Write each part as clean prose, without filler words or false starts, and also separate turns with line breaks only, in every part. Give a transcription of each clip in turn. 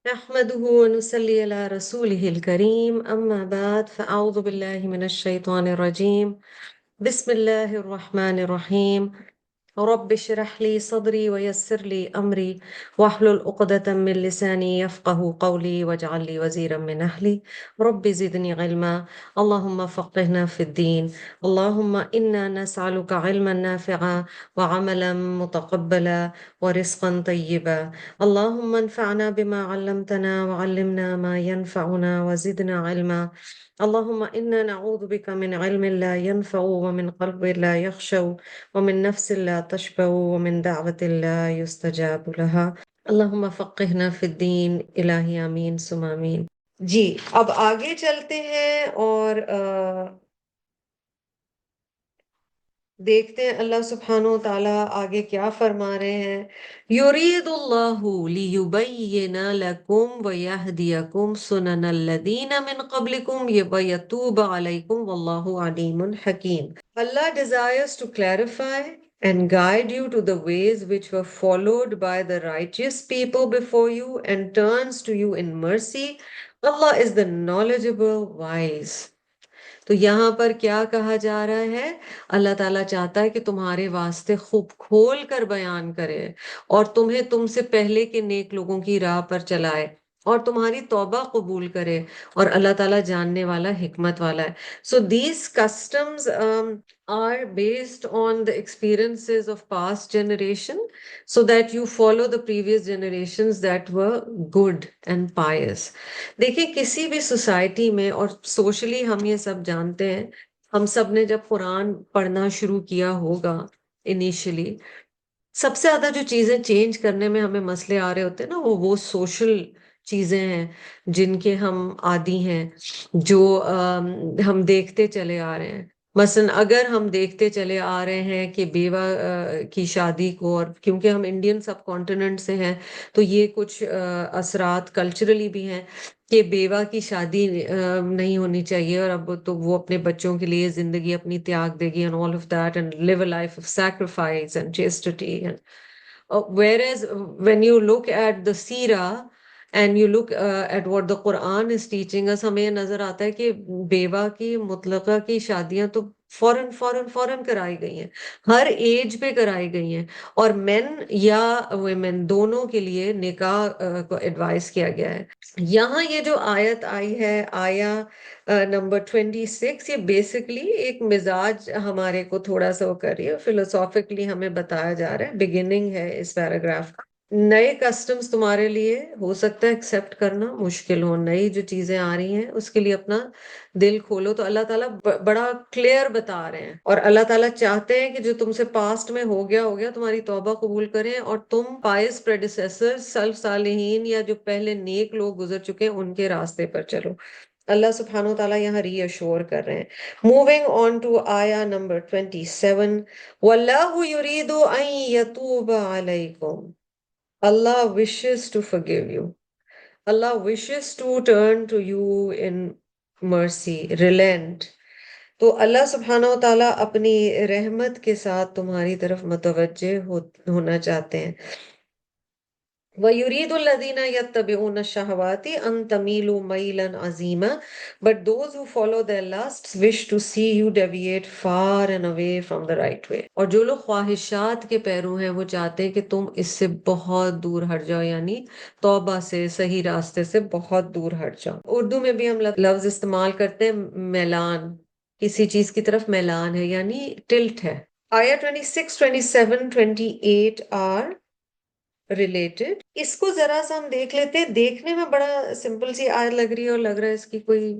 نحمده ونصلي على رسوله الكريم أما بعد فأعوذ بالله من الشيطان الرجيم بسم الله الرحمن الرحيم رب اشرح لي صدري ويسر لي أمري واحلل عقدة من لساني يفقه قولي واجعل لي وزيرا من أهلي رب زدني علما اللهم فقهنا في الدين اللهم إنا نسألك علما نافعا وعملا متقبلا ورزقا طيبا اللهم انفعنا بما علمتنا وعلمنا ما ينفعنا وزدنا علما اللهم إنا نعوذ بك من علم لا ينفع ومن قلب لا يخشع ومن نفس لا تشبع ومن دعوة لا يستجاب لها اللهم فقهنا في الدين الہی آمین ثم آمین. جی اب آگے چلتے ہیں اور دیکھتے ہیں اللہ سبحانہ و تعالیٰ آگے کیا فرما رہے ہیں. یرید اللہ لیبین لکم ویہدیکم سنن الذین من قبلکم ویتوب علیکم واللہ علیم حکیم. Allah desires to clarify and guide you to the ways which were followed by the righteous people before you and turns to you in mercy. Allah is the knowledgeable, wise. تو یہاں پر کیا کہا جا رہا ہے؟ اللہ تعالیٰ چاہتا ہے کہ تمہارے واسطے خوب کھول کر بیان کرے اور تمہیں تم سے پہلے کے نیک لوگوں کی راہ پر چلائے اور تمہاری توبہ قبول کرے، اور اللہ تعالیٰ جاننے والا، حکمت والا ہے. So these customs are based on the experiences of past generation so that you follow the previous generations that were good and pious. دیکھیں کسی بھی سوسائٹی میں، اور سوشلی ہم یہ سب جانتے ہیں، ہم سب نے جب قرآن پڑھنا شروع کیا ہوگا انیشلی، سب سے زیادہ جو چیزیں چینج کرنے میں ہمیں مسئلے آ رہے ہوتے ہیں نا، وہ سوشل چیزیں ہیں جن کے ہم عادی ہیں، جو ہم دیکھتے چلے آ رہے ہیں. مثلا اگر ہم دیکھتے چلے آ رہے ہیں کہ بیوہ کی شادی کو، اور کیونکہ ہم انڈین سب کانٹیننٹ سے ہیں تو یہ کچھ اثرات کلچرلی بھی ہیں کہ بیوہ کی شادی نہیں ہونی چاہیے، اور اب تو وہ اپنے بچوں کے لیے زندگی اپنی تیاگ دے گی and all of that and live a life of sacrifice and chastity. Whereas when you look at the seerah and you look at what the Quran is teaching us، ہمیں یہ نظر آتا ہے کہ بیوہ کی مطلقہ کی شادیاں تو فوراً فوراً فوراً کرائی گئی ہیں، ہر ایج پہ کرائی گئی ہیں، اور مین یا ویمن دونوں کے لیے نکاح کو ایڈوائز کیا گیا ہے. یہاں یہ جو آیت آئی ہے، آیا نمبر 26، یہ بیسکلی ایک مزاج ہمارے کو تھوڑا سا وہ کر رہی ہے، فلوسافکلی ہمیں بتایا جا رہا ہے، بگننگ ہے اس پیراگراف کا. نئے کسٹمز تمہارے لیے ہو سکتا ہے ایکسیپٹ کرنا مشکل ہو، نئی جو چیزیں آ رہی ہیں اس کے لیے اپنا دل کھولو. تو اللہ تعالیٰ بڑا کلیئر بتا رہے ہیں، اور اللہ تعالیٰ چاہتے ہیں کہ جو تم سے پاسٹ میں ہو گیا تمہاری توبہ قبول کریں، اور تم پائس پریڈیسیسر، سلف صالحین یا جو پہلے نیک لوگ گزر چکے ہیں ان کے راستے پر چلو. اللہ سبحانہ وتعالیٰ یہاں ری ایشور کر رہے ہیں. موونگ آن ٹو آیا نمبر 27، وَاللَّهُ يُرِيدُ أَن يَتُوبَ عَلَيْكُمْ. Allah wishes to forgive you. Allah wishes to turn to you in mercy, relent. تو اللہ سبحانہ و تعالیٰ اپنی رحمت کے ساتھ تمہاری طرف متوجہ ہونا چاہتے ہیں. وَيُرِيدُ الَّذِينَ يَتَّبِعُونَ الشَّهَوَاتِ أَن تَمِيلُوا مَيْلًا عَظِيمًا. But those who follow their lusts wish to see you deviate far and away from the right way. اور جو لوگ خواہشات کے پیرو ہیں وہ چاہتے ہیں کہ تم اس سے بہت دور ہٹ جاؤ، یعنی توبہ سے، صحیح راستے سے بہت دور ہٹ جاؤ. اردو میں بھی ہم لفظ استعمال کرتے ہیں میلان، کسی چیز کی طرف میلان ہے یعنی ٹلٹ ہے. آیا 26، 27، 28 آر ریلیٹڈ. اس کو ذرا سا ہم دیکھ لیتے ہیں. دیکھنے میں بڑا سمپل سی آیت لگ رہی ہے اور لگ رہا ہے اس کی کوئی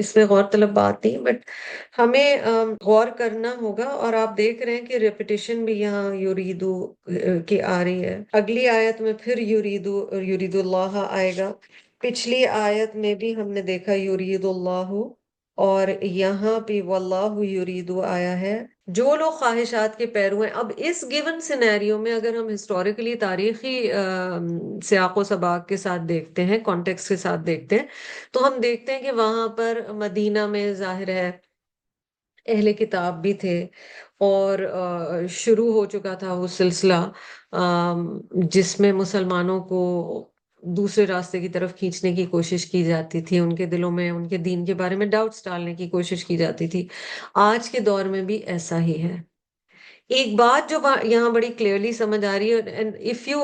اس میں غور طلب بات نہیں، بٹ ہمیں غور کرنا ہوگا. اور آپ دیکھ رہے ہیں کہ ریپیٹیشن بھی یہاں یریدو کی آ رہی ہے. اگلی آیت میں پھر یرید اللہ آئے گا. پچھلی آیت میں بھی ہم نے دیکھا یرید اللہ، اور یہاں پہ واللہ یریدو آیا ہے. جو لوگ خواہشات کے پیرو ہیں، اب اس گیون سینیریو میں اگر ہم ہسٹوریکلی تاریخی سیاق و سباق کے ساتھ دیکھتے ہیں، کانٹیکس کے ساتھ دیکھتے ہیں، تو ہم دیکھتے ہیں کہ وہاں پر مدینہ میں ظاہر ہے اہل کتاب بھی تھے، اور شروع ہو چکا تھا وہ سلسلہ جس میں مسلمانوں کو دوسرے راستے کی طرف کھینچنے کی کوشش کی جاتی تھی، ان کے دلوں میں ان کے دین کے بارے میں ڈاؤٹس ڈالنے کی کوشش کی جاتی تھی. آج کے دور میں بھی ایسا ہی ہے. ایک بات جو یہاں بڑی کلیئرلی سمجھ آ رہی ہے، and if you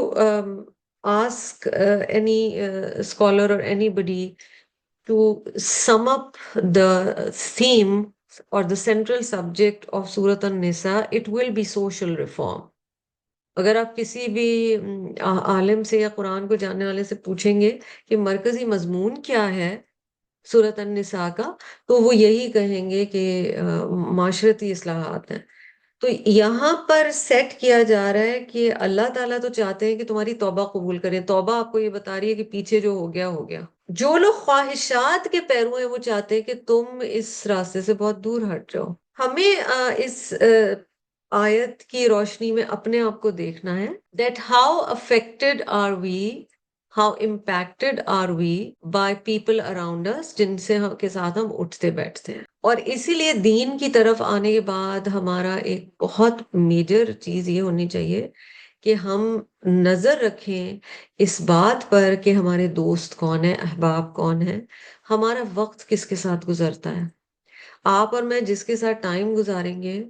ask any scholar or anybody to sum up the theme or the central subject of سورت النساء، it will be social reform. اگر آپ کسی بھی عالم سے یا قرآن کو جاننے والے سے پوچھیں گے کہ مرکزی مضمون کیا ہے سورۃ النساء کا، تو وہ یہی کہیں گے کہ معاشرتی اصلاحات ہیں. تو یہاں پر سیٹ کیا جا رہا ہے کہ اللہ تعالیٰ تو چاہتے ہیں کہ تمہاری توبہ قبول کریں. توبہ آپ کو یہ بتا رہی ہے کہ پیچھے جو ہو گیا ہو گیا. جو لوگ خواہشات کے پیرو ہیں وہ چاہتے ہیں کہ تم اس راستے سے بہت دور ہٹ جاؤ. ہمیں اس آیت کی روشنی میں اپنے آپ کو دیکھنا ہے that how affected are we, how impacted are we by people around us جن سے کے ساتھ ہم اٹھتے بیٹھتے ہیں. اور اسی لیے دین کی طرف آنے کے بعد ہمارا ایک بہت میجر چیز یہ ہونی چاہیے کہ ہم نظر رکھیں اس بات پر کہ ہمارے دوست کون ہیں، احباب کون ہیں، ہمارا وقت کس کے ساتھ گزرتا ہے. آپ اور میں جس کے ساتھ ٹائم گزاریں گے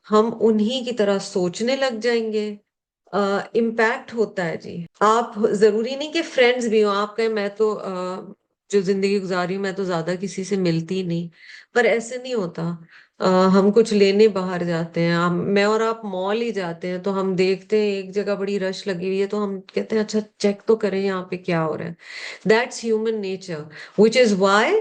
ہم انہی کی طرح سوچنے لگ جائیں گے. امپیکٹ ہوتا ہے جی. آپ ضروری نہیں کہ فرینڈز بھی ہوں، آپ کہیں میں تو جو زندگی گزاری ہوں میں تو زیادہ کسی سے ملتی نہیں، پر ایسے نہیں ہوتا. ہم کچھ لینے باہر جاتے ہیں، میں اور آپ مال ہی جاتے ہیں تو ہم دیکھتے ہیں ایک جگہ بڑی رش لگی ہوئی ہے تو ہم کہتے ہیں اچھا چیک تو کریں یہاں پہ کیا ہو رہا ہے. That's human nature which is why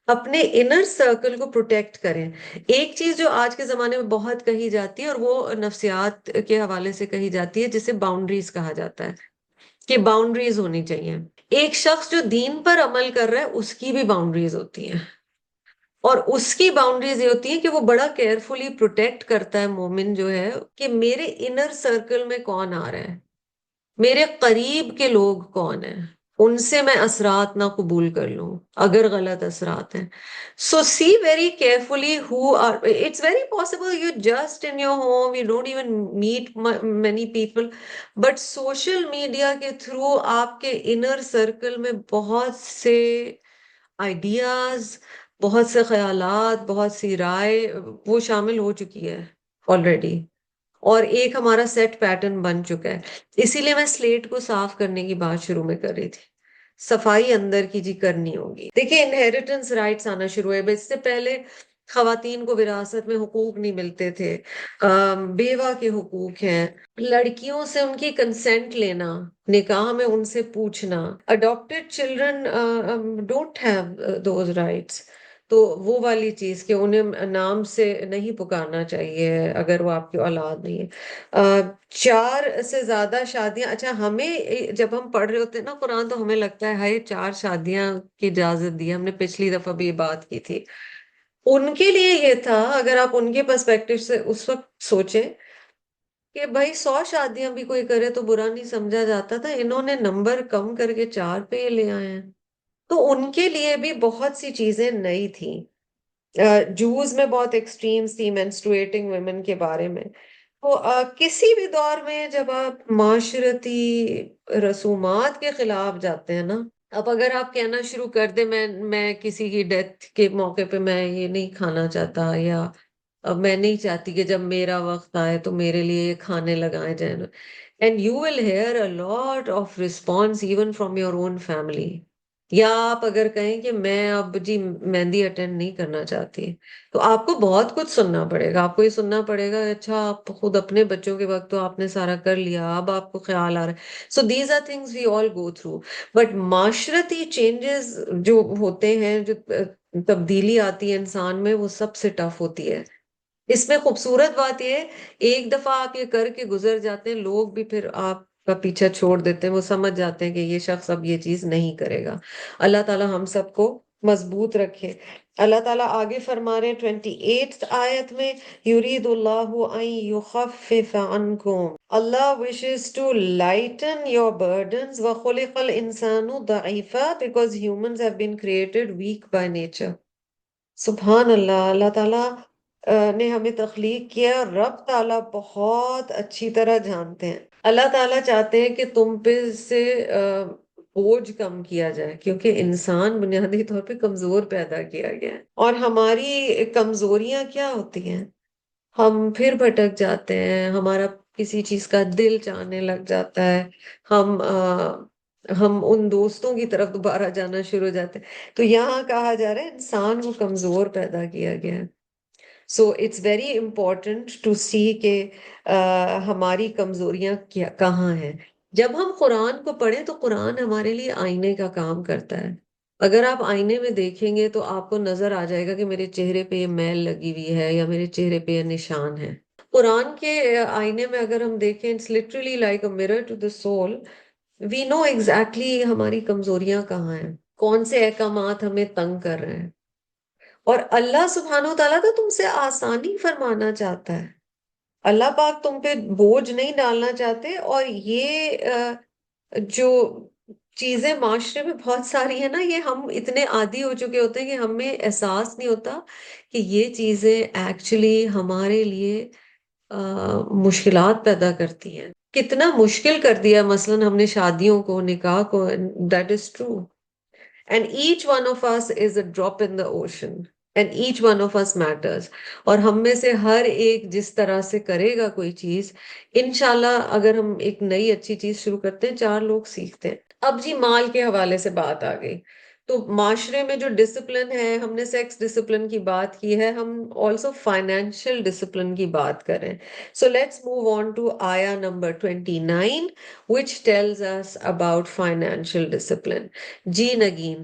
اپنے انر سرکل کو پروٹیکٹ کریں. ایک چیز جو آج کے زمانے میں بہت کہی جاتی ہے اور وہ نفسیات کے حوالے سے کہی جاتی ہے جسے باؤنڈریز کہا جاتا ہے کہ باؤنڈریز ہونی چاہیے. ایک شخص جو دین پر عمل کر رہا ہے اس کی بھی باؤنڈریز ہوتی ہیں، اور اس کی باؤنڈریز یہ ہوتی ہیں کہ وہ بڑا کیئرفلی پروٹیکٹ کرتا ہے مومن جو ہے کہ میرے انر سرکل میں کون آ رہا ہے، میرے قریب کے لوگ کون ہیں، ان سے میں اثرات نہ قبول کر لوں اگر غلط اثرات ہیں. So see very carefully who are. It's very possible you just in your home you don't even meet many people, but social media کے تھرو آپ کے انر سرکل میں بہت سے آئیڈیاز، بہت سے خیالات، بہت سی رائے وہ شامل ہو چکی ہے آلریڈی، اور ایک ہمارا سیٹ پیٹرن بن چکا ہے. اسی لیے میں سلیٹ کو صاف کرنے کی بات شروع میں کر رہی تھی. صفائی اندر کی جی کرنی ہوگی. دیکھیں انہیریٹنس رائٹس آنا شروع ہوئے. اس سے پہلے خواتین کو وراثت میں حقوق نہیں ملتے تھے. بیوہ کے حقوق ہیں، لڑکیوں سے ان کی کنسنٹ لینا، نکاح میں ان سے پوچھنا. Adopted children don't have those rights. تو وہ والی چیز کہ انہیں نام سے نہیں پکارنا چاہیے اگر وہ آپ کی اولاد نہیں ہے. 4 سے زیادہ شادیاں، اچھا ہمیں جب ہم پڑھ رہے ہوتے ہیں نا قرآن تو ہمیں لگتا ہے ہائے 4 شادیاں کی اجازت دی. ہم نے پچھلی دفعہ بھی یہ بات کی تھی. ان کے لیے یہ تھا، اگر آپ ان کے پرسپیکٹو سے اس وقت سوچیں کہ بھائی 100 شادیاں بھی کوئی کرے تو برا نہیں سمجھا جاتا تھا، انہوں نے نمبر کم کر کے 4 پہ لے آئے ہیں. تو ان کے لیے بھی بہت سی چیزیں نئی تھیں. جوز میں بہت ایکسٹریمز تھی مینسٹرویٹنگ ویمن کے بارے میں. تو کسی بھی دور میں جب آپ معاشرتی رسومات کے خلاف جاتے ہیں نا، اب اگر آپ کہنا شروع کر دیں میں کسی کی ڈیتھ کے موقع پہ میں یہ نہیں کھانا چاہتا، یا اب میں نہیں چاہتی کہ جب میرا وقت آئے تو میرے لیے یہ کھانے لگائے جائیں، and you will hear a lot of response even from your own family. یا آپ اگر کہیں کہ میں اب جی مہندی اٹینڈ نہیں کرنا چاہتی، تو آپ کو بہت کچھ سننا پڑے گا. آپ کو یہ سننا پڑے گا اچھا آپ خود اپنے بچوں کے وقت تو آپ نے سارا کر لیا، اب آپ کو خیال آ رہا ہے. So these are things we all go through. But معاشرتی چینجز جو ہوتے ہیں، جو تبدیلی آتی ہے انسان میں، وہ سب سے ٹف ہوتی ہے. اس میں خوبصورت بات یہ ہے ایک دفعہ آپ یہ کر کے گزر جاتے ہیں، لوگ بھی پھر آپ کا پیچھا چھوڑ دیتے ہیں. وہ سمجھ جاتے ہیں کہ یہ شخص اب یہ چیز نہیں کرے گا. اللہ تعالی ہم سب کو مضبوط رکھے. اللہ تعالیٰ آگے فرما رہے ہیں 28 آیت میں، یرید اللہ ان یخفف عنکم. اللہ wishes to lighten your burdens. وخلق الانسان ضعیفا because humans have been created weak by nature. سبحان اللہ. اللہ تعالیٰ نے ہمیں تخلیق کیا، رب تعالیٰ بہت اچھی طرح جانتے ہیں. اللہ تعالیٰ چاہتے ہیں کہ تم پہ سے بوجھ کم کیا جائے، کیونکہ انسان بنیادی طور پہ کمزور پیدا کیا گیا ہے، اور ہماری کمزوریاں کیا ہوتی ہیں؟ ہم پھر بھٹک جاتے ہیں، ہمارا کسی چیز کا دل چاہنے لگ جاتا ہے، ہم ہم ان دوستوں کی طرف دوبارہ جانا شروع ہو جاتے ہیں۔ تو یہاں کہا جا رہا ہے انسان کو کمزور پیدا کیا گیا ہے۔ So it's very important to see کہ ہماری کمزوریاں کیا کہاں ہیں۔ جب ہم قرآن کو پڑھیں تو قرآن ہمارے لیے آئینے کا کام کرتا ہے۔ اگر آپ آئینے میں دیکھیں گے تو آپ کو نظر آ جائے گا کہ میرے چہرے پہ یہ میل لگی ہوئی ہے یا میرے چہرے پہ یہ نشان ہے۔ قرآن کے آئینے میں اگر ہم دیکھیں it's literally like a mirror to the soul۔ We know exactly ہماری کمزوریاں کہاں ہیں، کون سے احکامات ہمیں تنگ کر رہے ہیں، اور اللہ سبحانہ و تعالیٰ تو تم سے آسانی فرمانا چاہتا ہے۔ اللہ پاک تم پہ بوجھ نہیں ڈالنا چاہتے، اور یہ جو چیزیں معاشرے میں بہت ساری ہیں نا، یہ ہم اتنے عادی ہو چکے ہوتے ہیں کہ ہمیں احساس نہیں ہوتا کہ یہ چیزیں ایکچولی ہمارے لیے مشکلات پیدا کرتی ہیں۔ کتنا مشکل کر دیا مثلاً ہم نے شادیوں کو، نکاح کو، that is true, and each one of us is a drop in the ocean, and each one of us matters. اور ہم میں سے ہر ایک جس طرح سے کرے گا کوئی چیز، انشاءاللہ اگر ہم ایک نئی اچھی چیز شروع کرتے ہیں 4 لوگ سیکھتے ہیں۔ اب جی مال کے حوالے سے بات آ گئی، تو معاشرے میں جو ڈسپلن ہے، ہم نے سیکس ڈسپلن کی بات کی ہے، ہم آلسو فائنینشیل ڈسپلن کی بات کریں۔ So let's move on to آیا number 29 which tells us about financial discipline۔ جی نگین۔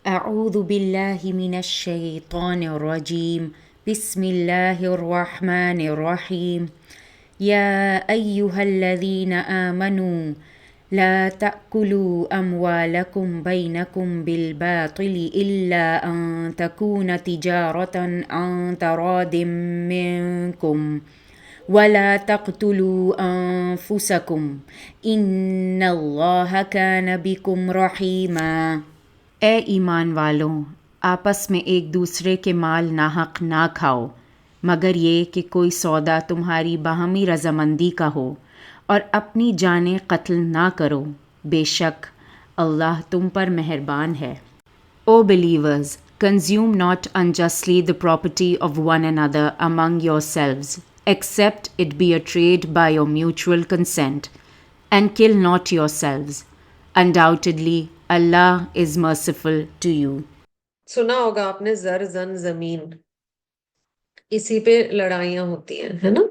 اعوذ باللہ من الشیطان الرجیم، بسم اللہ الرحمن الرحیم۔ یا ایہا الذین آمنوا لا تأکلوا اموالکم بینکم بالباطل الا ان تکون تجارة عن تراض منکم ولا تقتلوا انفسکم ان اللہ کان بکم رحیما۔ اے ایمان والوں، آپس میں ایک دوسرے کے مال ناحق نہ کھاؤ، مگر یہ کہ کوئی سودا تمہاری باہمی رضامندی کا ہو، اور اپنی جانیں قتل نہ کرو، بے شک اللہ تم پر مہربان ہے۔ O believers, consume not unjustly the property of one another among yourselves, except it be a trade by your mutual consent, and kill not yourselves. Undoubtedly, Allah is merciful to you.
سنا ہوگا آپ نے زر زن زمین، اسی پہ لڑائیاں ہوتی ہیں، ہے نا؟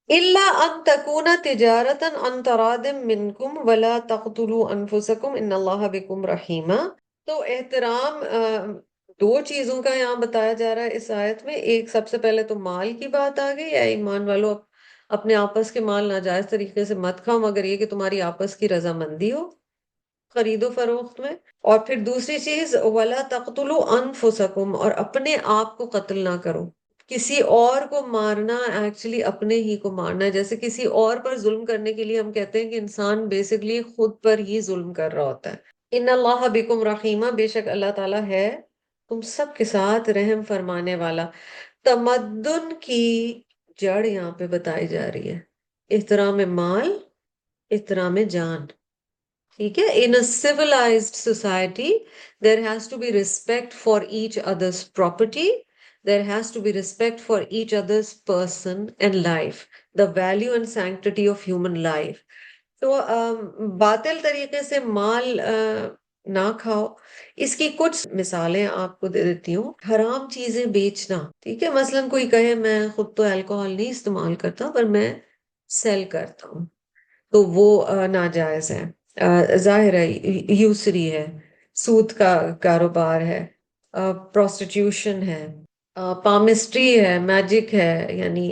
الا ان تکون تجارتا عن تراض منکم ولا تقتلوا انفسکم ان اللہ بکم رحیما۔ تو احترام دو چیزوں کا یہاں بتایا جا رہا ہے اس آیت میں۔ ایک، سب سے پہلے تو مال کی بات آ گئی، یا ایمان والو اپنے آپس کے مال ناجائز طریقے سے مت کھاؤ مگر یہ کہ تمہاری آپس کی رضامندی ہو خرید و فروخت میں۔ اور پھر دوسری چیز وَلَا تَقْتُلُوا أَنفُسَكُمْ، اور اپنے آپ کو قتل نہ کرو۔ کسی اور کو مارنا ایکچولی اپنے ہی کو مارنا ہے۔ جیسے کسی اور پر ظلم کرنے کے لیے ہم کہتے ہیں کہ انسان بیسکلی خود پر ہی ظلم کر رہا ہوتا ہے۔ ان اللہ بکم رحیمہ، بے شک اللہ تعالیٰ ہے تم سب کے ساتھ رحم فرمانے والا۔ تمدن کی جڑ یہاں پہ بتائی جا رہی ہے، احترام مال، احترام جان، ٹھیک ہے؟ ان a civilized society there has to be respect for each other's property, there has to be respect for each other's person and life, the value and sanctity of human life۔ تو باطل طریقے سے مال نہ کھاؤ۔ اس کی کچھ مثالیں آپ کو دے دیتی ہوں۔ حرام چیزیں بیچنا، ٹھیک ہے؟ مثلاً کوئی کہے میں خود تو الکوہل نہیں استعمال کرتا پر میں سیل کرتا ہوں، تو وہ ناجائز ہے۔ ظاہر ہے یوسری ہے، سود کا کاروبار ہے، پروسٹیٹیوشن ہے، پامسٹری ہے، میجک ہے یعنی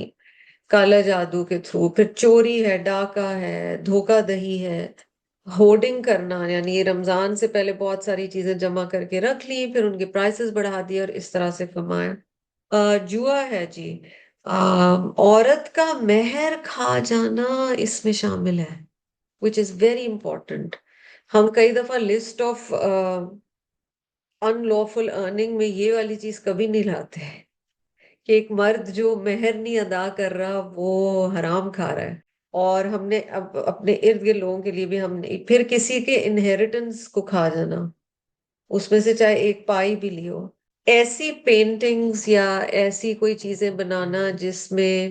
کالا جادو کے تھرو، پھر چوری ہے، ڈاکہ ہے، دھوکہ دہی ہے، ہورڈنگ کرنا یعنی رمضان سے پہلے بہت ساری چیزیں جمع کر کے رکھ لی، پھر ان کے پرائسز بڑھا دیے اور اس طرح سے کمایا۔ جوا ہے جی، عورت کا مہر کھا جانا اس میں شامل ہے، which is very important۔ ہم کئی دفعہ لسٹ آف unlawful earning میں یہ والی چیز کبھی نہیں لاتے کہ ایک مرد جو مہر نہیں ادا کر رہا وہ حرام کھا رہا ہے۔ اور ہم نے اب اپنے ارد گرد لوگوں کے لیے بھی ہم نے پھر کسی کے انہیریٹنس کو کھا جانا، اس میں سے چاہے ایک پائی بھی لی ہو، ایسی پینٹنگز یا ایسی کوئی چیزیں بنانا جس میں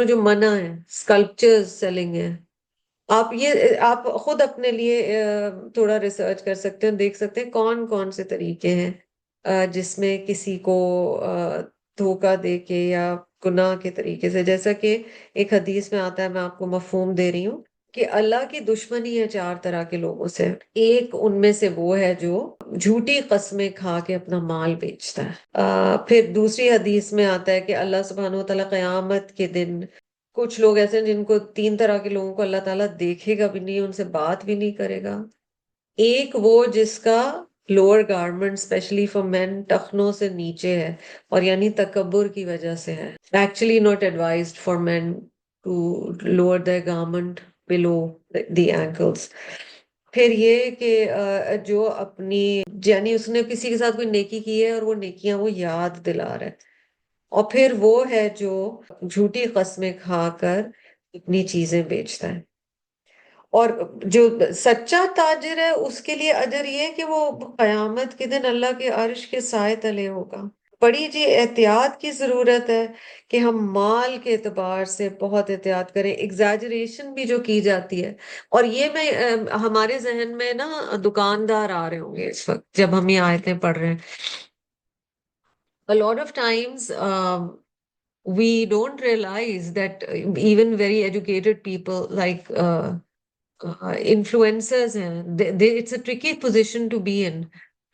جو منع ہے، اسکلپچرز سیلنگ ہے، آپ خود اپنے لیے تھوڑا ریسرچ کر سکتے ہیں، دیکھ سکتے ہیں کون کون سے طریقے ہیں جس میں کسی کو دھوکہ دے کے یا گناہ کے طریقے سے، جیسا کہ ایک حدیث میں آتا ہے، میں آپ کو مفہوم دے رہی ہوں کہ اللہ کی دشمنی ہے 4 طرح کے لوگوں سے، ایک ان میں سے وہ ہے جو جھوٹی قسمیں کھا کے اپنا مال بیچتا ہے۔ پھر دوسری حدیث میں آتا ہے کہ اللہ سبحانہ وتعالیٰ قیامت کے دن کچھ لوگ ایسے ہیں جن کو 3 طرح کے لوگوں کو اللہ تعالیٰ دیکھے گا بھی نہیں، ان سے بات بھی نہیں کرے گا۔ ایک وہ جس کا لوور گارمنٹ اسپیشلی فار مین ٹخنوں سے نیچے ہے، اور یعنی تکبر کی وجہ سے ہے، actually not advised for men to lower their garment below the ankles۔ پھر یہ کہ جو اپنی یعنی اس نے کسی کے ساتھ کوئی نیکی کی ہے اور وہ نیکیاں وہ یاد دلا رہا ہے، اور پھر وہ ہے جو جھوٹی قسمیں کھا کر اپنی چیزیں بیچتا ہے، اور جو سچا تاجر ہے اس کے لیے اجر یہ ہے کہ وہ قیامت کے دن اللہ کے عرش کے سائے تلے ہوگا۔ بڑی جی احتیاط کی ضرورت ہے کہ ہم مال کے اعتبار سے بہت احتیاط کریں، ایگزیجریشن بھی جو کی جاتی ہے، اور یہ میں ہمارے ذہن میں نا دکاندار آ رہے ہوں گے اس وقت جب ہم یہ آیتیں پڑھ رہے ہیں۔ A lot of times we don't realize that even very educated people like influencers ہیں، it's a tricky position to be in,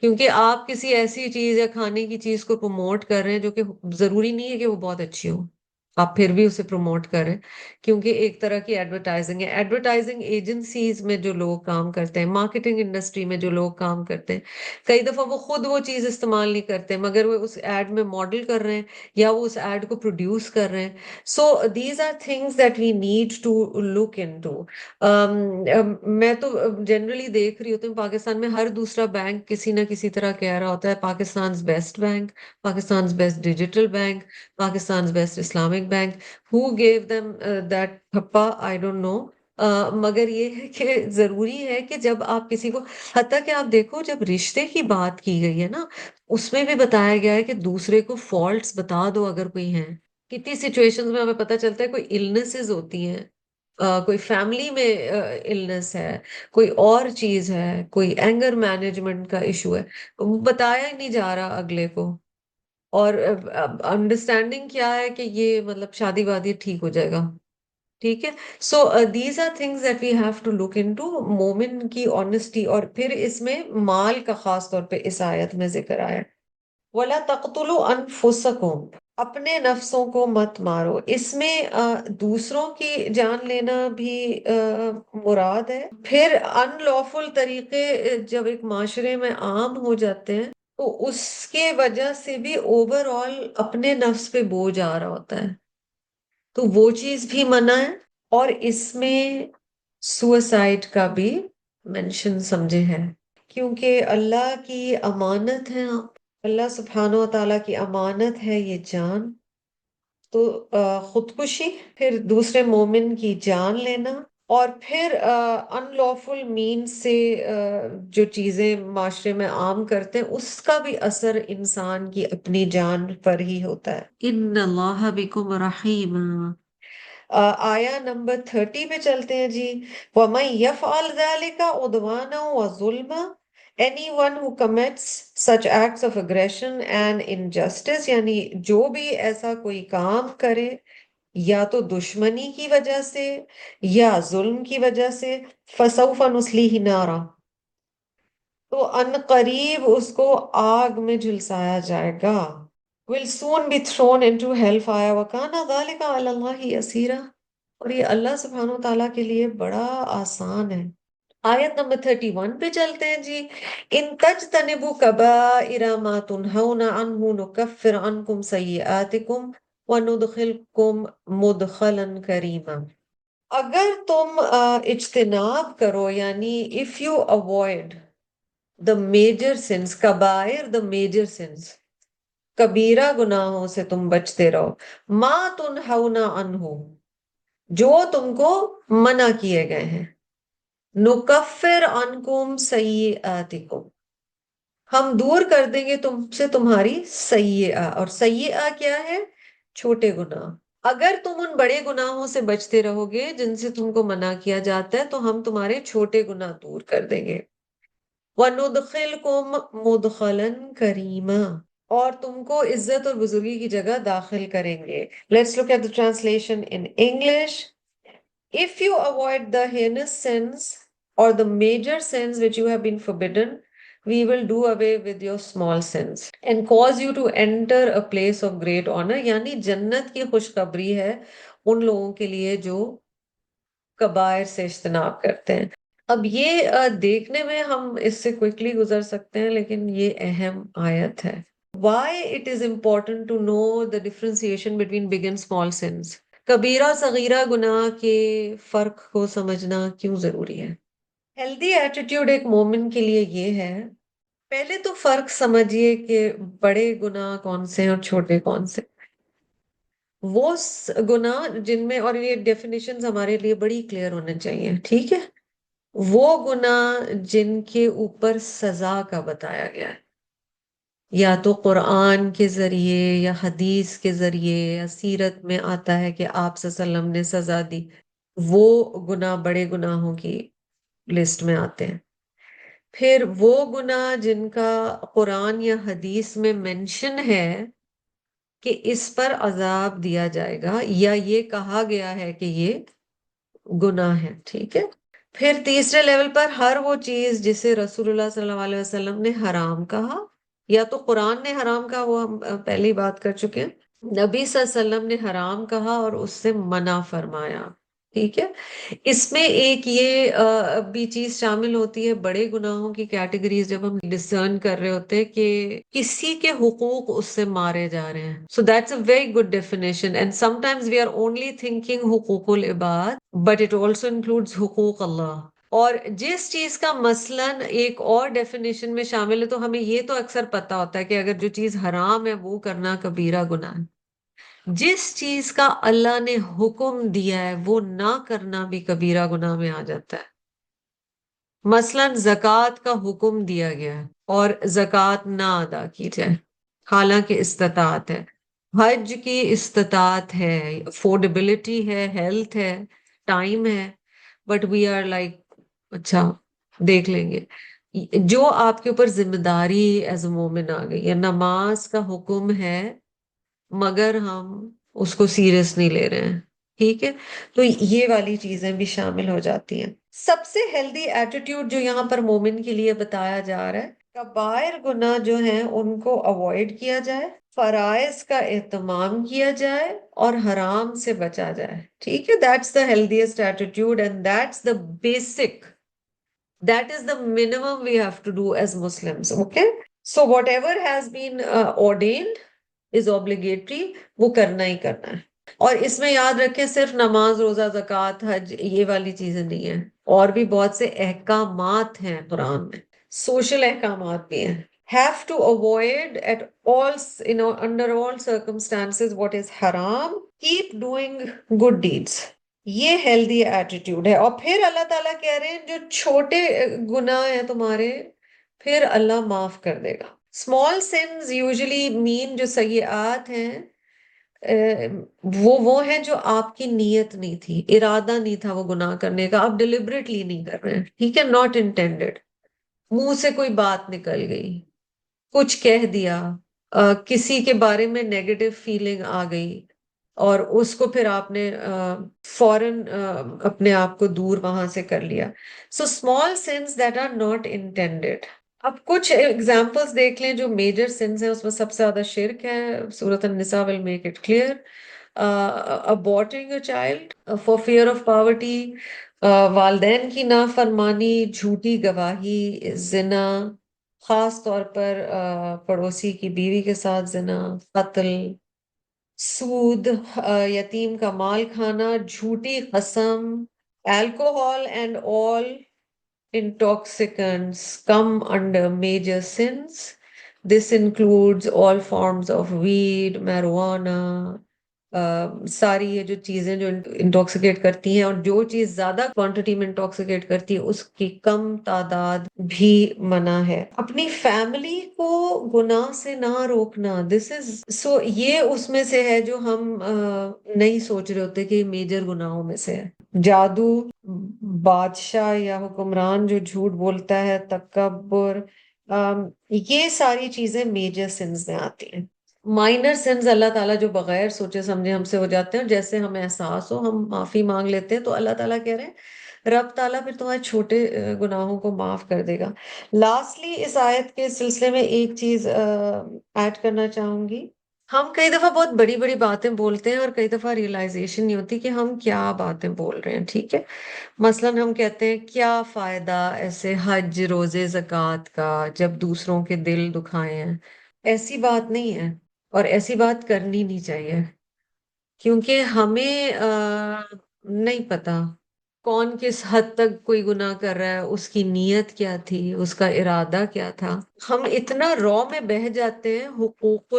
کیونکہ آپ کسی ایسی چیز یا کھانے کی چیز کو پروموٹ کر رہے ہیں جو کہ ضروری نہیں ہے کہ وہ بہت اچھی ہو، آپ پھر بھی اسے پروموٹ کریں، کیونکہ ایک طرح کی ایڈورٹائزنگ ہے۔ ایڈورٹائزنگ ایجنسیز میں جو لوگ کام کرتے ہیں، مارکیٹنگ انڈسٹری میں جو لوگ کام کرتے ہیں، کئی دفعہ وہ خود وہ چیز استعمال نہیں کرتے مگر وہ اس ایڈ میں ماڈل کر رہے ہیں یا وہ اس ایڈ کو پروڈیوس کر رہے ہیں۔ So these are things that we need to look into. میں تو جنرلی دیکھ رہی ہوتی ہوں پاکستان میں ہر دوسرا بینک کسی نہ کسی طرح کہہ رہا ہوتا ہے Pakistan best bank, Pakistan best digital bank, Pakistan best Islamic bank. Who gave them that تھپا؟ I don't know. مگر یہ ہے کہ ضروری ہے کہ جب آپ کسی کو، حتیٰ کہ آپ دیکھو جب رشتے کی بات کی گئی ہے نا، اس میں بھی بتایا گیا ہے کہ دوسرے کو فالٹس بتا دو اگر کوئی ہیں۔ کتنی سچویشنز میں ہمیں پتہ چلتا ہے کوئی النسز ہوتی ہیں، کوئی فیملی میں النس ہے، کوئی اور چیز ہے، کوئی اینگر مینجمنٹ کا ایشو ہے، وہ بتایا ہی نہیں جا رہا اگلے کو، اور انڈرسٹینڈنگ کیا ہے کہ یہ مطلب شادی وادی ٹھیک ہو جائے گا، ٹھیک ہے۔ So these are things that we have to look into, مومن کی آنےسٹی، اور پھر اس میں مال کا خاص طور پہ اس آیت میں ذکر آیا ہے۔ وَلَا تَقْتُلُوا أَنفُسَكُمْ، اپنے نفسوں کو مت مارو، اس میں دوسروں کی جان لینا بھی مراد ہے۔ پھر ان لافل طریقے جب ایک معاشرے میں عام ہو جاتے ہیں تو اس کے وجہ سے بھی اوور آل اپنے نفس پہ بوجھ آ رہا ہوتا ہے، تو وہ چیز بھی منع ہے، اور اس میں سوئسائڈ کا بھی مینشن سمجھے ہے، کیونکہ اللہ کی امانت ہے، اللہ سبحانہ و تعالیٰ کی امانت ہے یہ جان، تو خودکشی، پھر دوسرے مومن کی جان لینا، اور پھر ان لافل مین سے جو چیزیں معاشرے میں عام کرتے ہیں اس کا بھی اثر انسان کی اپنی جان پر ہی ہوتا ہے۔ ان اللہ بکم رحیم۔ آیا نمبر 30 پہ چلتے ہیں جی۔ وَمَن يَفْعَلْ ذَلِكَ عُدْوَانًا وَظُلْمًا، anyone who commits such acts of aggression and injustice، یعنی جو بھی ایسا کوئی کام کرے یا تو دشمنی کی وجہ سے یا ظلم کی وجہ سے، فَسَوْفَ نُصْلِيهِ نَارًا، تو ان قریب اس کو آگ میں جھلسایا جائے گا۔ will soon be thrown into hellfire وَكَانَ ذَلِكَ عَلَى اللَّهِ يَسِيرًا، اور یہ اللہ سبحانہ وتعالیٰ کے لیے بڑا آسان ہے۔ آیت نمبر 31 پہ چلتے ہیں جی۔ ان تجتنبوا کبائر ما تنہون عنہ نکفر عنکم سیئاتکم وندخلکم مدخلا کریما، اگر تم اجتناب کرو، یعنی if you avoid the major sins، کبائر the major sins، کبیرہ گناہوں سے تم بچتے رہو، ما تنہون عنہ، جو تم کو منع کیے گئے ہیں. نکفر عنکم سیئاتکم، ہم دور کر دیں گے تم سے تمہاری سیئہ. اور سیئہ کیا ہے؟ چھوٹے گناہ. اگر تم ان بڑے گناہوں سے بچتے رہو گے جن سے تم کو منع کیا جاتا ہے، تو ہم تمہارے چھوٹے گناہ دور کر دیں گے. وَنُدْخِلْكُمْ مُدْخَلًا كَرِيمًا، اور تم کو عزت اور بزرگی کی جگہ داخل کریں گے. Let's look at the translation in English. If you avoid the heinous sins or the major sins which you have been forbidden, we will do away with your small sins and cause you to enter a place of great honor. یعنی جنت کی خوشخبری ہے ان لوگوں کے لیے جو کبائر سے اجتناب کرتے ہیں. اب یہ دیکھنے میں ہم اس سے کوئکلی گزر سکتے ہیں، لیکن یہ اہم آیت ہے. Why it is important to know the differentiation between big and small sins. کبیرہ صغیرہ گناہ کے فرق کو سمجھنا کیوں ضروری ہے؟ ہیلدی ایٹیٹیوڈ ایک مومن کے لیے یہ ہے، پہلے تو فرق سمجھیے کہ بڑے گناہ کون سے ہیں اور چھوٹے کون سے. وہ گناہ جن میں، اور یہ ڈیفینیشنز ہمارے لیے بڑی کلیئر ہونے چاہیے، ٹھیک ہے؟ وہ گناہ جن کے اوپر سزا کا بتایا گیا ہے، یا تو قرآن کے ذریعے یا حدیث کے ذریعے یا سیرت میں آتا ہے کہ آپ صلی اللہ علیہ وسلم نے سزا دی، وہ گناہ بڑے گناہوں کی لسٹ میں آتے ہیں. پھر وہ گناہ جن کا قرآن یا حدیث میں منشن ہے کہ اس پر عذاب دیا جائے گا، یا یہ کہا گیا ہے کہ یہ گناہ ہے، ٹھیک ہے. پھر تیسرے لیول پر ہر وہ چیز جسے رسول اللہ صلی اللہ علیہ وسلم نے حرام کہا، یا تو قرآن نے حرام کہا، وہ ہم پہلی بات کر چکے ہیں، نبی صلی اللہ علیہ وسلم نے حرام کہا اور اس سے منع فرمایا، ٹھیک ہے. اس میں ایک یہ بھی چیز شامل ہوتی ہے، بڑے گناہوں کی کیٹیگریز جب ہم ڈسرن کر رہے ہوتے ہیں کہ کسی کے حقوق اس سے مارے جا رہے ہیں. So that's a very good definition. And sometimes we are only thinking حقوق العباد، بٹ اٹ آلسو انکلوڈز حقوق اللہ. اور جس چیز کا مثلاً ایک اور ڈیفینیشن میں شامل ہے، تو ہمیں یہ تو اکثر پتا ہوتا ہے کہ اگر جو چیز حرام ہے وہ کرنا کبیرہ گناہ ہے. جس چیز کا اللہ نے حکم دیا ہے وہ نہ کرنا بھی کبیرہ گناہ میں آ جاتا ہے. مثلاً زکوٰۃ کا حکم دیا گیا ہے اور زکوٰۃ نہ ادا کی جائے، حالانکہ استطاعت ہے. حج کی استطاعت ہے، افورڈیبلٹی ہے، ہیلتھ ہے، ٹائم ہے، بٹ وی آر لائک اچھا دیکھ لیں گے. جو آپ کے اوپر ذمہ داری ایز اے مومن آ گئی ہے، نماز کا حکم ہے مگر ہم اس کو سیریس نہیں لے رہے ہیں، ٹھیک ہے. تو یہ والی چیزیں بھی شامل ہو جاتی ہیں. سب سے ہیلدی ایٹیٹیوڈ جو یہاں پر مومن کے لیے بتایا جا رہا ہے، کبائر گناہ جو ہیں ان کو اوائڈ کیا جائے، فرائض کا اہتمام کیا جائے اور حرام سے بچا جائے، ٹھیک ہے. That's the healthiest attitude and that's the basic. That is the minimum we have to do as Muslims, okay? So whatever has been ordained is obligatory، وہ کرنا ہی کرنا ہے. اور اس میں یاد رکھیں صرف نماز، روزہ، زکوٰۃ، حج یہ والی چیزیں نہیں ہیں، اور بھی بہت سے احکامات ہیں قرآن میں، سوشل احکامات بھی ہیں. Have to avoid at all, under all circumstances what is haram. Keep doing good deeds. یہ ہیلدی ایٹیٹیوڈ ہے. اور پھر اللہ تعالیٰ کہہ رہے ہیں جو چھوٹے گناہ ہیں تمہارے، پھر اللہ معاف کر دے گا. اسمال سینز یوزلی مین، جو سیئات ہیں وہ ہیں جو آپ کی نیت نہیں تھی، ارادہ نہیں تھا وہ گناہ کرنے کا، آپ ڈیلیبریٹلی نہیں کر رہے ہیں، ٹھیک ہے، ناٹ انٹینڈیڈ. منہ سے کوئی بات نکل گئی، کچھ کہہ دیا، کسی کے بارے میں نیگیٹو فیلنگ آ گئی اور اس کو پھر آپ نے فوراً اپنے آپ کو دور وہاں سے کر لیا. So small sins that are not intended. اب کچھ ایگزامپلس دیکھ لیں جو میجر سنس ہیں. اس میں سب سے زیادہ شرک ہے. سورۃ النساء will make it clear. Aborting a child for fear of poverty، والدین کی نافرمانی، جھوٹی گواہی، زنا، خاص طور پر پڑوسی کی بیوی کے ساتھ زنا، قتل، سود، یتیم کا مال کھانا، جھوٹی قسم. Alcohol and all intoxicants come under major sins. This includes all forms of weed, marijuana, ساری یہ جو چیزیں جو انٹاکسیکیٹ کرتی ہیں، اور جو چیز زیادہ کوانٹٹی میں انٹاکسیکیٹ کرتی ہے اس کی کم تعداد بھی منع ہے۔ اپنی فیملی کو گناہ سے نہ روکنا، دس از سو، یہ اس میں سے ہے جو ہم نہیں سوچ رہے ہوتے کہ یہ میجر گناہوں میں سے ہے۔ جادو، بادشاہ یا حکمران جو جھوٹ بولتا ہے، تکبر، یہ ساری چیزیں میجر سنز میں آتی ہیں۔ مائنر سنز اللہ تعالیٰ جو بغیر سوچے سمجھے ہم سے ہو جاتے ہیں، اور جیسے ہمیں احساس ہو ہم معافی مانگ لیتے ہیں، تو اللہ تعالیٰ کہہ رہے ہیں رب تعالیٰ پھر تمہارے چھوٹے گناہوں کو معاف کر دے گا۔ لاسٹلی اس آیت کے سلسلے میں ایک چیز ایڈ کرنا چاہوں گی۔ ہم کئی دفعہ بہت بڑی بڑی باتیں بولتے ہیں اور کئی دفعہ ریئلائزیشن نہیں ہوتی کہ ہم کیا باتیں بول رہے ہیں، ٹھیک ہے؟ مثلاً ہم کہتے ہیں کیا فائدہ ایسے حج، روزے، زکوٰۃ کا جب دوسروں کے دل دکھائے ہیں۔ ایسی بات نہیں ہے، اور ایسی بات کرنی نہیں چاہیے، کیونکہ ہمیں نہیں پتا کون کس حد تک کوئی گناہ کر رہا ہے، اس کی نیت کیا تھی، اس کا ارادہ کیا تھا۔ ہم اتنا رو میں بہہ جاتے ہیں حقوق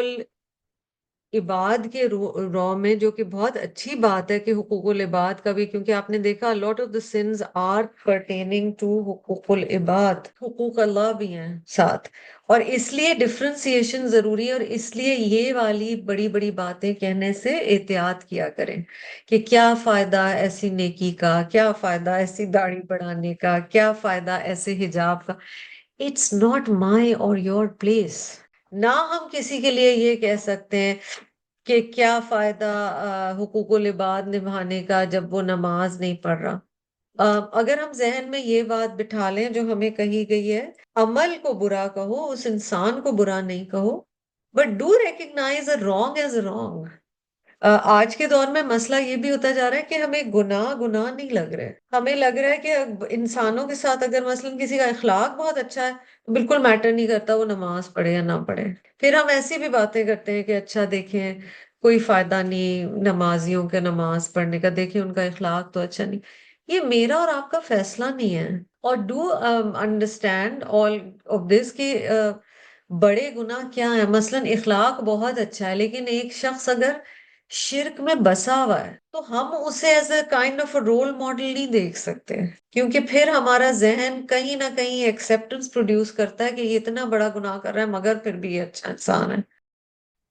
عباد کے رو میں، جو کہ بہت اچھی بات ہے کہ حقوق العباد کا بھی، کیونکہ آپ نے دیکھا lot of the sins are pertaining to حقوق العباد، حقوق اللہ بھی ہیں ساتھ، اور اس لیے ڈفرینسیشن ضروری ہے، اور اس لیے یہ والی بڑی بڑی باتیں کہنے سے احتیاط کیا کریں کہ کیا فائدہ ایسی نیکی کا، کیا فائدہ ایسی داڑھی بڑھانے کا، کیا فائدہ ایسے حجاب کا۔ اٹس ناٹ مائی اور یور پلیس۔ نہ ہم کسی کے لیے یہ کہہ سکتے ہیں کہ کیا فائدہ حقوق العباد نبھانے کا جب وہ نماز نہیں پڑھ رہا۔ اگر ہم ذہن میں یہ بات بٹھا لیں جو ہمیں کہی گئی ہے، عمل کو برا کہو، اس انسان کو برا نہیں کہو، but do recognise a wrong as a wrong. آج کے دور میں مسئلہ یہ بھی ہوتا جا رہا ہے کہ ہمیں گناہ گناہ نہیں لگ رہے، ہمیں لگ رہا ہے کہ انسانوں کے ساتھ اگر مثلا کسی کا اخلاق بہت اچھا ہے تو بالکل میٹر نہیں کرتا وہ نماز پڑھے یا نہ پڑھے۔ پھر ہم ایسی بھی باتیں کرتے ہیں کہ اچھا دیکھیں کوئی فائدہ نہیں نمازیوں کے نماز پڑھنے کا، دیکھیں ان کا اخلاق تو اچھا نہیں۔ یہ میرا اور آپ کا فیصلہ نہیں ہے، اور do understand all of this کہ بڑے گناہ کیا ہیں۔ مثلا اخلاق بہت اچھا ہے لیکن ایک شخص اگر شرک میں بسا ہوا ہے تو ہم اسے as a kind of a role model نہیں دیکھ سکتے، کیونکہ پھر ہمارا ذہن کہیں نہ کہیں ایکسیپٹنس پروڈیوس کرتا ہے کہ یہ اتنا بڑا گناہ کر رہا ہے مگر پھر بھی یہ اچھا انسان ہے۔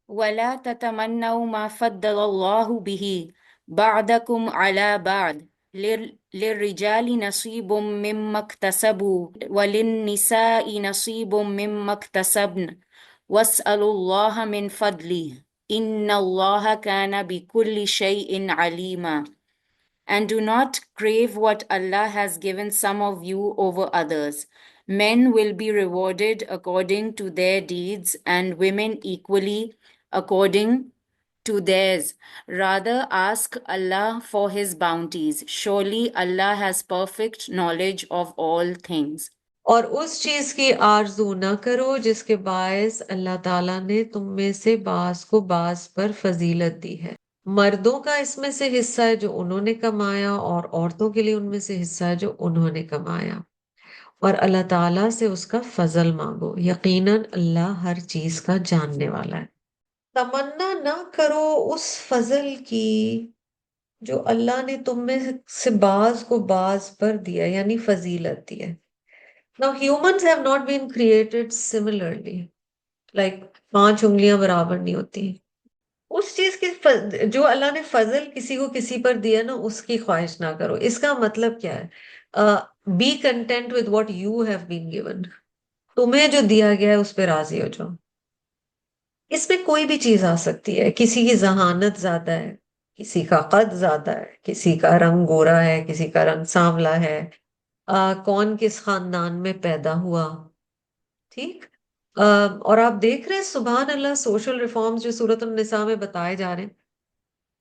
ولا تتمنوا ما فضل الله به بعضكم على بعض للرجال نصيب مما اكتسبوا وللنساء نصيب مما اكتسبن واسألوا الله من فضله إن الله كان بكل شيء عليما. And do not crave what Allah has given some of you over others. Men will be rewarded according to their deeds, and women equally according to theirs. Rather ask Allah for His bounties. Surely Allah has perfect knowledge of all things.
اور اس چیز کی آرزو نہ کرو جس کے باعث اللہ تعالیٰ نے تم میں سے بعض کو بعض پر فضیلت دی ہے۔ مردوں کا اس میں سے حصہ ہے جو انہوں نے کمایا، اور عورتوں کے لیے ان میں سے حصہ ہے جو انہوں نے کمایا، اور اللہ تعالیٰ سے اس کا فضل مانگو، یقیناً اللہ ہر چیز کا جاننے والا ہے۔ تمنا نہ کرو اس فضل کی جو اللہ نے تم میں سے بعض کو بعض پر دیا، یعنی فضیلت دی ہے۔ Now humans have not been created similarly. Like 5 انگلیاں برابر نہیں ہوتی۔ اس چیز کی جو اللہ نے فضل کسی کو کسی پر دیا نا، اس کی خواہش نہ کرو۔ اس کا مطلب کیا ہے؟ Be content with what you have been given. تمہیں جو دیا گیا ہے اس پہ راضی ہو جاؤ۔ اس میں کوئی بھی چیز آ سکتی ہے، کسی کی ذہانت زیادہ ہے، کسی کا قد زیادہ ہے، کسی کا رنگ گورا ہے، کسی کا رنگ سانولا ہے، کون کس خاندان میں پیدا ہوا، ٹھیک۔ اور آپ دیکھ رہے ہیں سبحان اللہ سوشل ریفارمز جو سورۃ النساء میں بتائے جا رہے ہیں،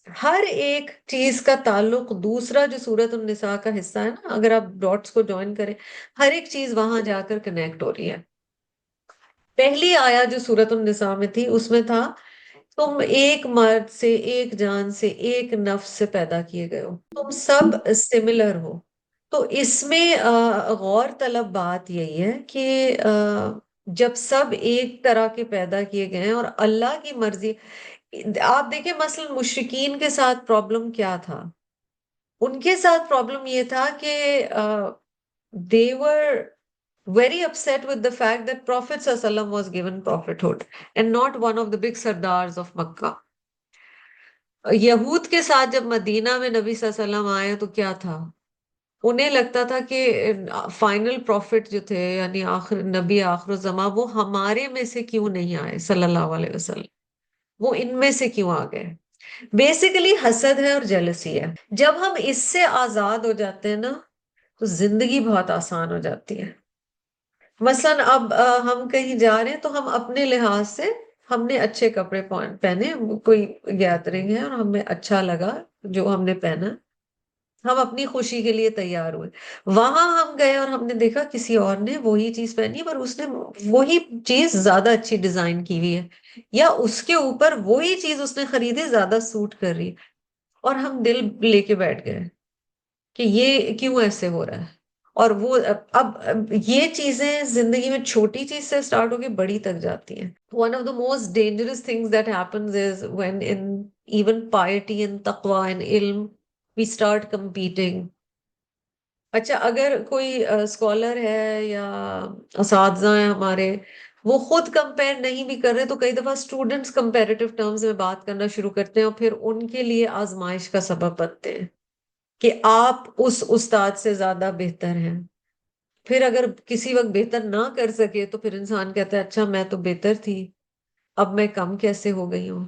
ہر ایک چیز کا تعلق دوسرا جو سورۃ النساء کا حصہ ہے نا، اگر آپ ڈاٹس کو جوائن کریں ہر ایک چیز وہاں جا کر کنیکٹ ہو رہی ہے۔ پہلی آیا جو سورۃ النساء میں تھی اس میں تھا تم ایک مرد سے، ایک جان سے، ایک نفس سے پیدا کیے گئے ہو، تم سب سملر ہو۔ تو اس میں غور طلب بات یہی ہے کہ جب سب ایک طرح کے پیدا کیے گئے ہیں اور اللہ کی مرضی، آپ دیکھیں مثلا مشرکین کے ساتھ پرابلم کیا تھا؟ ان کے ساتھ پرابلم یہ تھا کہ they were very upset with the fact that Prophet ﷺ was given prophethood and not one of the big sardars of Makkah. یہود کے ساتھ جب مدینہ میں نبی صلی اللہ علیہ وسلم آئے تو کیا تھا؟ انہیں لگتا تھا کہ فائنل پروفٹ جو تھے یعنی آخر نبی آخر الزماں وہ ہمارے میں سے کیوں نہیں آئے صلی اللہ علیہ وسلم، وہ ان میں سے کیوں آ گئے؟ بیسیکلی حسد ہے اور جیلسی ہے. جب ہم اس سے آزاد ہو جاتے ہیں نا تو زندگی بہت آسان ہو جاتی ہے. مثلا اب ہم کہیں جا رہے ہیں تو ہم اپنے لحاظ سے ہم نے اچھے کپڑے پہنے، کوئی گیدرنگ ہے اور ہمیں اچھا لگا جو ہم نے پہنا، ہم اپنی خوشی کے لیے تیار ہوئے. وہاں ہم گئے اور ہم نے دیکھا کسی اور نے وہی چیز پہنی ہے پر اس نے وہی چیز زیادہ اچھی ڈیزائن کی ہوئی ہے، یا اس کے اوپر وہی چیز اس نے خریدی زیادہ سوٹ کر رہی ہے، اور ہم دل لے کے بیٹھ گئے کہ یہ کیوں ایسے ہو رہا ہے. اور وہ اب یہ چیزیں زندگی میں چھوٹی چیز سے سٹارٹ ہو کے بڑی تک جاتی ہیں. One of the most dangerous things that happens is when in even piety and taqwa and ilm we start competing. اچھا اگر کوئی اسکالر ہے یا اساتذہ ہیں ہمارے، وہ خود کمپیئر نہیں بھی کر رہے تو کئی دفعہ اسٹوڈنٹس کمپیریٹیو ٹرمز میں بات کرنا شروع کرتے ہیں اور پھر ان کے لیے آزمائش کا سبب بنتے ہیں کہ آپ اس استاد سے زیادہ بہتر ہیں. پھر اگر کسی وقت بہتر نہ کر سکے تو پھر انسان کہتا ہے اچھا میں تو بہتر تھی، اب میں کم کیسے ہو گئی ہوں.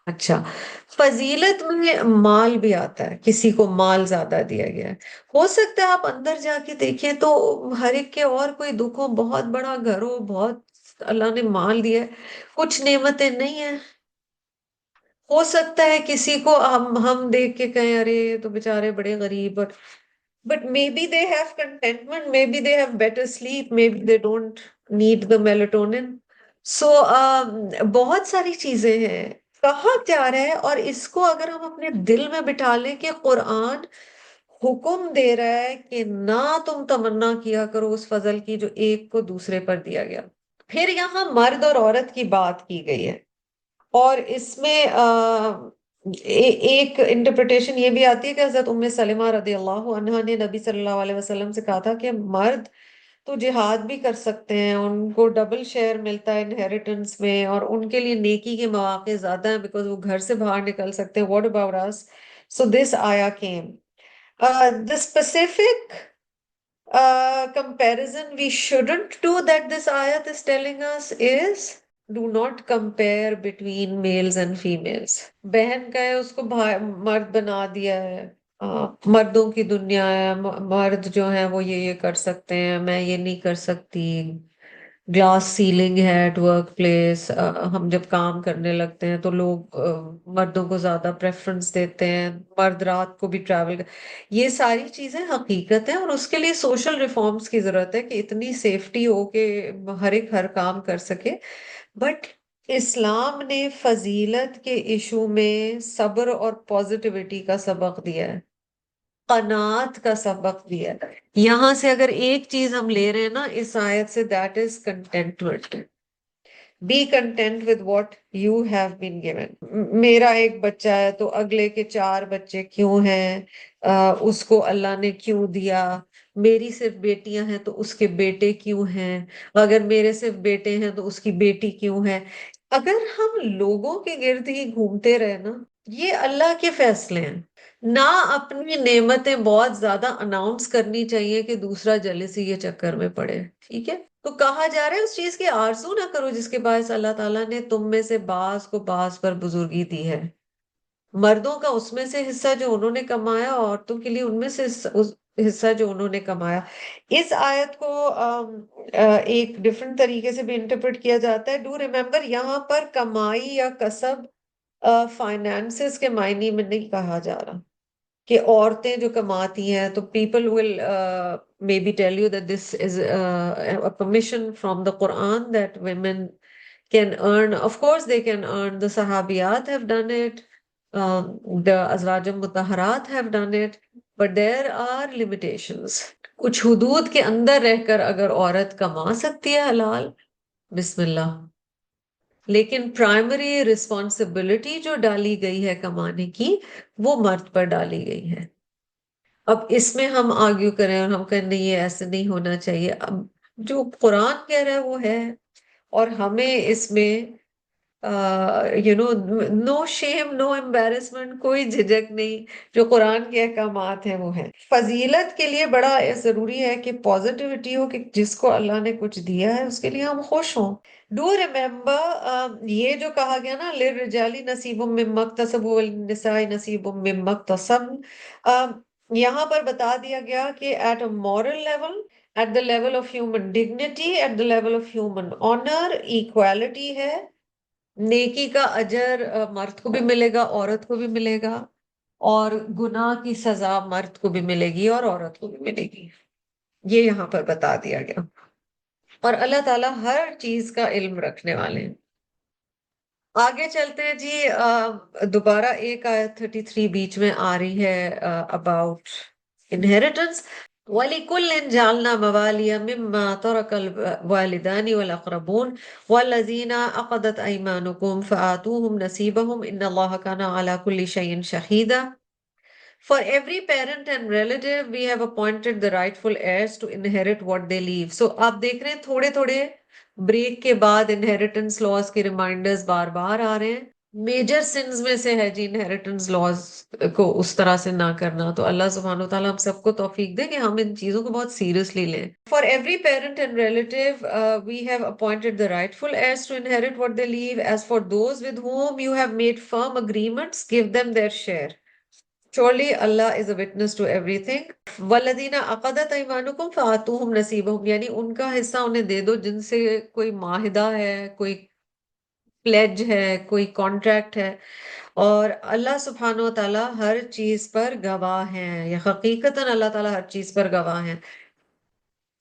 اچھا فضیلت میں مال بھی آتا ہے، کسی کو مال زیادہ دیا گیا ہے. ہو سکتا ہے آپ اندر جا کے دیکھیں تو ہر ایک کے اور کوئی دکھ ہو، بہت بڑا گھر ہو، بہت اللہ نے مال دیا ہے، کچھ نعمتیں نہیں ہیں. ہو سکتا ہے کسی کو ہم دیکھ کے کہیں ارے یہ تو بےچارے بڑے غریب، but maybe they have contentment, maybe they have better sleep, maybe they don't need the melatonin. So بہت ساری چیزیں ہیں. کہا جا رہا ہے اور اس کو اگر ہم اپنے دل میں بٹھا لیں کہ قرآن حکم دے رہا ہے کہ نہ تم تمنا کیا کرو اس فضل کی جو ایک کو دوسرے پر دیا گیا. پھر یہاں مرد اور عورت کی بات کی گئی ہے، اور اس میں ایک انٹرپریٹیشن یہ بھی آتی ہے کہ حضرت ام سلمہ رضی اللہ عنہا نے نبی صلی اللہ علیہ وسلم سے کہا تھا کہ مرد تو جہاد بھی کر سکتے ہیں، ان کو ڈبل شیئر ملتا ہے انہیریٹنس میں، اور ان کے لیے نیکی کے مواقع زیادہ ہیں بیکاز وہ گھر سے باہر نکل سکتے ہیں. واٹ اباؤٹ اس؟ سو دس آیا came. The specific comparison we shouldn't do that this ayat is telling us is do not compare between males and females. بہن کا ہے اس کو مرد بنا دیا ہے، مردوں کی دنیا ہے، مرد جو ہیں وہ یہ کر سکتے ہیں، میں یہ نہیں کر سکتی. گلاس سیلنگ ہے ایٹ ورک پلیس، ہم جب کام کرنے لگتے ہیں تو لوگ مردوں کو زیادہ پریفرنس دیتے ہیں، مرد رات کو بھی ٹریول یہ ساری چیزیں حقیقت ہیں، اور اس کے لیے سوشل ریفارمز کی ضرورت ہے کہ اتنی سیفٹی ہو کہ ہر ایک ہر کام کر سکے. بٹ اسلام نے فضیلت کے ایشو میں صبر اور پازیٹیوٹی کا سبق دیا ہے، قناعت کا سبق دیا ہے. یہاں سے اگر ایک چیز ہم لے رہے ہیں نا اس آیت سے، that is contentment. Be content with what you have been given. میرا ایک بچہ ہے تو اگلے کے 4 بچے کیوں ہیں، اس کو اللہ نے کیوں دیا. میری صرف بیٹیاں ہیں تو اس کے بیٹے کیوں ہیں، اگر میرے صرف بیٹے ہیں تو اس کی بیٹی کیوں ہے. اگر ہم لوگوں کے گرد ہی گھومتے رہے نا، یہ اللہ کے فیصلے ہیں. نہ اپنی نعمتیں بہت زیادہ اناؤنس کرنی چاہیے کہ دوسرا جلیسی کے چکر میں پڑے. ٹھیک ہے، تو کہا جا رہا ہے اس چیز کی آرزو نہ کرو جس کے باعث اللہ تعالیٰ نے تم میں سے بعض کو بعض پر بزرگی دی ہے. مردوں کا اس میں سے حصہ جو انہوں نے کمایا، عورتوں کے لیے ان میں سے حصہ جو انہوں نے کمایا. اس آیت کو ایک ڈفرنٹ طریقے سے بھی انٹرپریٹ کیا جاتا ہے. ڈو ریمبر یہاں پر کمائی یا کسب فائنانسز کے معنی میں نہیں کہا جا رہا کہ عورتیں جو کماتی ہیں. تو people will maybe tell you that this is a permission from the Quran that women can earn. Of course they can earn. The Sahabiyat have done it. The Azwaj Mutahharat have done it. But there are limitations. کچھ حدود کے اندر رہ کر اگر عورت کما سکتی ہے حلال، بسم اللہ. لیکن پرائمری رسپانسبلٹی جو ڈالی گئی ہے کمانے کی وہ مرد پر ڈالی گئی ہے. اب اس میں ہم آرگیو کریں اور ہم کہیں نہیں یہ ایسے نہیں ہونا چاہیے، اب جو قرآن کہہ رہا ہے وہ ہے، اور ہمیں اس میں نو شیم نو embarrassment، کوئی جھجک نہیں. جو قرآن کے احکامات ہیں وہ ہیں. فضیلت کے لیے بڑا ضروری ہے کہ پازیٹیوٹی ہو، کہ جس کو اللہ نے کچھ دیا ہے اس کے لیے ہم خوش ہوں. ڈو ریمبر یہ جو کہا گیا نا، للرجال نصیب مما اکتسبوا وللنساء نصیب مما اکتسبن، یہاں پر بتا دیا گیا کہ at a moral level, at the level of human dignity, at the level of human honour, equality ہے. نیکی کا اجر مرد کو بھی ملے گا، عورت کو بھی ملے گا، اور گناہ کی سزا مرد کو بھی ملے گی اور عورت کو بھی ملے گی. یہ یہاں پر بتا دیا گیا. اور اللہ تعالیٰ ہر چیز کا علم رکھنے والے ہیں. آگے چلتے ہیں جی. دوبارہ ایک آیت 33 بیچ میں آ رہی ہے اباؤٹ انہیریٹنس. وَلِكُلٍّ جَعَلْنَا مَوَالِيَ مِمَّا تَرَكَ الْوَالِدَانِ وَالْأَقْرَبُونَ وَالَّذِينَ عَقَدَتْ أَيْمَانُكُمْ فَآتُوهُمْ نَصِيبَهُمْ إِنَّ اللَّهَ كَانَ عَلَى كُلِّ شَيْءٍ شَهِيدًا. For every parent and relative, we have appointed the rightful heirs to inherit what they leave. So آپ دیکھ رہے ہیں تھوڑے تھوڑے بریک کے بعد انہیریٹنس لاز کے ریمائنڈرز بار بار آ رہے ہیں. میجر سنز میں سے ہے جی انہیریٹنس لاز کو اس طرح سے نہ کرنا. تو اللہ سبحانہ وتعالیٰ ہم سب کو توفیق دے کہ ہم ان چیزوں کو بہت سیریسلی لیں. For every parent and relative, we have appointed the rightful heirs to inherit what they leave. As for those with whom you have made firm agreements, give them their share. Surely Allah is a witness to everything. وَالَّذِينَ عَقَدَتْ أَيْمَانُكُمْ فَآتُوهُمْ نَصِيبَهُمْ، یعنی ان کا حصہ انہیں دے دو جن سے کوئی معاہدہ ہے، کوئی پلیج ہے، کوئی کانٹریکٹ ہے. اور اللہ سبحانہ وتعالیٰ ہر چیز پر گواہ ہیں، یا حقیقتاً اللہ تعالیٰ ہر چیز پر گواہ ہیں.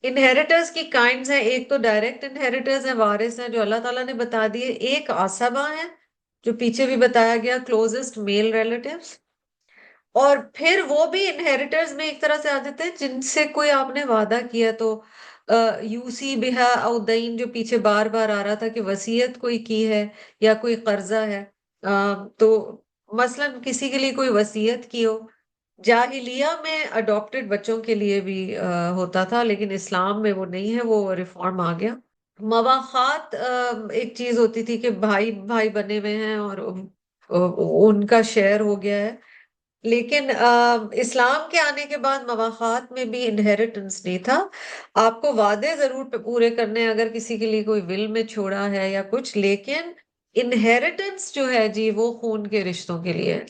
انہیریٹرز کی کائنڈز ہیں. ایک تو ڈائریکٹ انہیریٹرز ہیں، وارث ہیں، جو اللہ تعالیٰ نے بتا دیے. ایک عصبہ ہیں، جو پیچھے بھی بتایا گیا، کلوزسٹ میل ریلیٹیوز. اور پھر وہ بھی انہیریٹرز میں ایک طرح سے آ جاتے ہیں جن سے کوئی آپ نے وعدہ کیا. تو یوسی بہا او دین، جو پیچھے بار بار آ رہا تھا کہ وصیت کوئی کی ہے یا کوئی قرضہ ہے. تو مثلا کسی کے لیے کوئی وصیت کی ہو. جاہلیہ میں اڈاپٹڈ بچوں کے لیے بھی ہوتا تھا، لیکن اسلام میں وہ نہیں ہے، وہ ریفارم آ گیا. مواخات ایک چیز ہوتی تھی کہ بھائی بھائی بنے ہوئے ہیں اور ان کا شیئر ہو گیا ہے. لیکن اسلام کے آنے کے بعد مواخات میں بھی انہیریٹنس نہیں تھا. آپ کو وعدے ضرور پورے کرنے ہیں اگر کسی کے لیے کوئی ول میں چھوڑا ہے یا کچھ، لیکن انہیریٹنس جو ہے جی وہ خون کے رشتوں کے لیے ہے.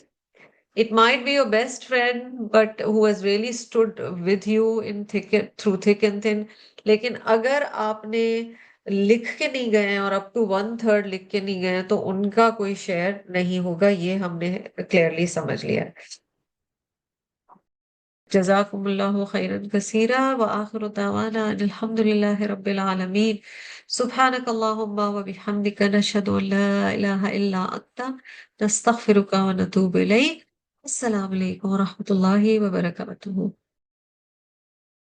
It might be your best friend, but who has really stood with you in through thick and thin. لیکن اگر آپ نے لکھ کے نہیں گئے ہیں اور up to 1/3 لکھ کے نہیں گئے ہیں تو ان کا کوئی شیئر نہیں ہوگا. یہ ہم نے کلیئرلی سمجھ لیا ہے. جزاکم اللہ خیرا کثیرا وآخر دعوانا ان الحمد للہ رب العالمین. سبحانک اللہم وبحمدک نشہد ان لا الہ الا انت نستغفرک ونتوب الیک. السلام علیکم ورحمۃ اللہ وبرکاتہ.